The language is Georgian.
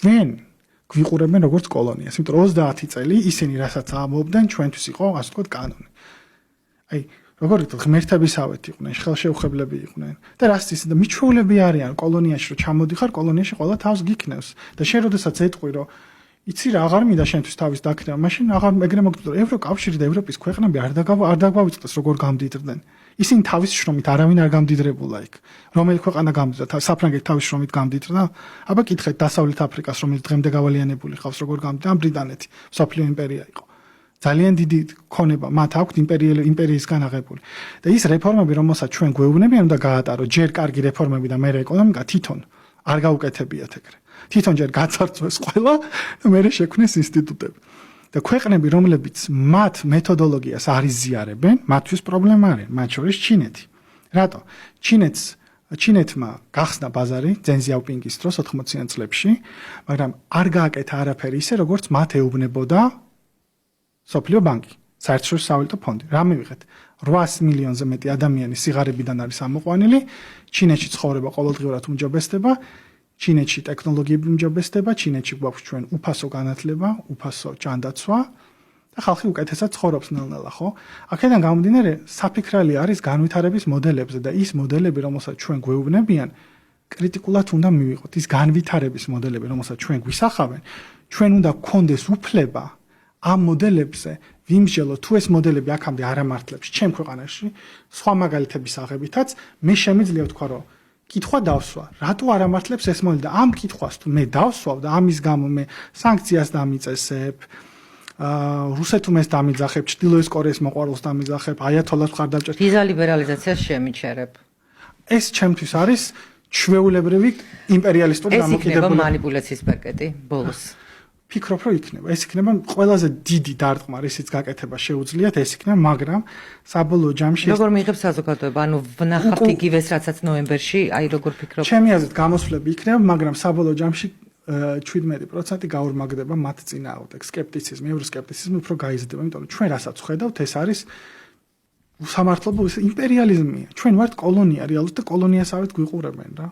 ჩვენ გვიყურებენ როგორც კოლონიას, იმიტომ რომ 30 წელი ისინი რასაც ამბობდნენ, ჩვენთვის იყო, ასე ვთქვათ, კანონი. აი, როგორ ვთქვათ, ღმერთებისავეთ იყვნენ, ხელშეუხებლები იყვნენ და რას ისე და მიჩვეულები არიან კოლონიაში, რომ ჩამოდიხარ, კოლონიაში ყველა თავს გიქნევს და შენ როდესაც ეტყვი, რომ იცი რა, აღარ მინდა შენთვის თავის დაქნება, მაშინ აღარ ეგრე მოგწოდო, ევროკავშირი და ევროპის ქვეყნები არ დაგვავიწყდეს როგორ გამდიდრდნენ. ისინი თავის შრომით არავინ არ გამდიდრებულა იქ. რომელი ქვეყანა გამდიდრდა? საფრანგეთი თავის შრომით გამდიდრდა? აბა კითხეთ დასავლეთ აფრიკას, რომელიც დღემდე გავალიანებული ხავს, როგორ გამდიდრდა? ბრიტანეთი, მსოფლიო იმპერია იყო. ძალიან დიდი ქონება მათ აქვთ იმპერიისგან აღებული. და ის რეფორმები, რომელსაც ჩვენ გვეუბნებიან, უნდა გაატაროთ. ჯერ კარგი რეფორმები და მერე ეკონომიკა თვითონ არ გაუკეთებიათ ეგრე. თვითონ ჯერ გაცარცვეს ყველა და მერე შექმნეს ინსტიტუტები. და ქვეყნები, რომლებიც მათ მეთოდოლოგიას არ იზიარებენ, მათთვის პრობლემა არის, მათ შორის ჩინეთი. რატო? ჩინეთმა გახსნა ბაზარი დენ ზიაოპინგის დროს 80-იან წლებში, მაგრამ არ გააკეთა არაფერი ისე, როგორც მათ ეუბნებოდა სოფლიო ბანკი, საერთაშორისო სავალუტო ფონდი. რა მივიღეთ? 800 მილიონზე მეტი ადამიანი სიღარიბიდან არის ამოყვანილი, ჩინეთში ცხოვრება ყოველდღიურად უმჯობესდება, ჩინეთში ტექნოლოგიები უმჯობესდება, ჩინეთში გვაქვს ჩვენ უფასო განათლება, უფასო ჯანდაცვა და ხალხი უკეთესად ცხოვრობს ნელ-ნელა, ხო? აქედან გამომდინარე, საფიქრალი არის განვითარების მოდელებზე და ის მოდელები, რომელსაც ჩვენ გვეუბნებიან, კრიტიკულად უნდა მივიღოთ. ის განვითარების მოდელები, რომელსაც ჩვენ გვისახავენ, ჩვენ უნდა გქონდეს უფლება ამ მოდელებზე ვიმსჯელოთ, თუ ეს მოდელები აქამდე არ ამართლებს ჩემ ქვეყანაში, სხვა მაგალითების აღებითაც, მე შემიძლია ვთქვა, რომ კითხვა დავსვა, რატო არ ამართლებს ეს მოდელი და ამ კითხვას თუ მე დავსვავ და ამის გამო მე სანქციას დამიწესებ, რუსეთს დამიძახებ, ჩრდილოეთ კორეის მოყვარულს დამიძახებ, აიათოლას მხარდამჭერს. ვიზა ლიბერალიზაციას შემიჩერებ. ეს ჩემთვის არის ჩვეულებრივი იმპერიალისტური დამოკიდებულება. ეს იქნება მანიპულაციის პაკეტი ბოლოს. ფიქრობ, რომ იქნება. ეს იქნება ყველაზე დიდი დარტყმა, რისიც გაკეთება შეუძლიათ, ეს იქნება, მაგრამ საბოლოო ჯამში როგორ მიიღებს საზოგადოება? ანუ ვნახავთ იგივეს, რაცაც ნოემბერში, აი როგორ ფიქრობ? ჩემი აზრით გამოსვლები იქნება, მაგრამ საბოლოო ჯამში 17% გაორმაგდება მათ წინააღმდეგ. სკეპტიციზმი, ევროსკეპტიციზმი უფრო გაიზრდება, იმიტომ რომ ჩვენ რასაც ხედავთ, ეს არის უსამართლობო იმპერიალიზმია. ჩვენ ვართ კოლონია, რეალურად და კოლონიასავით გვიყურებენ რა.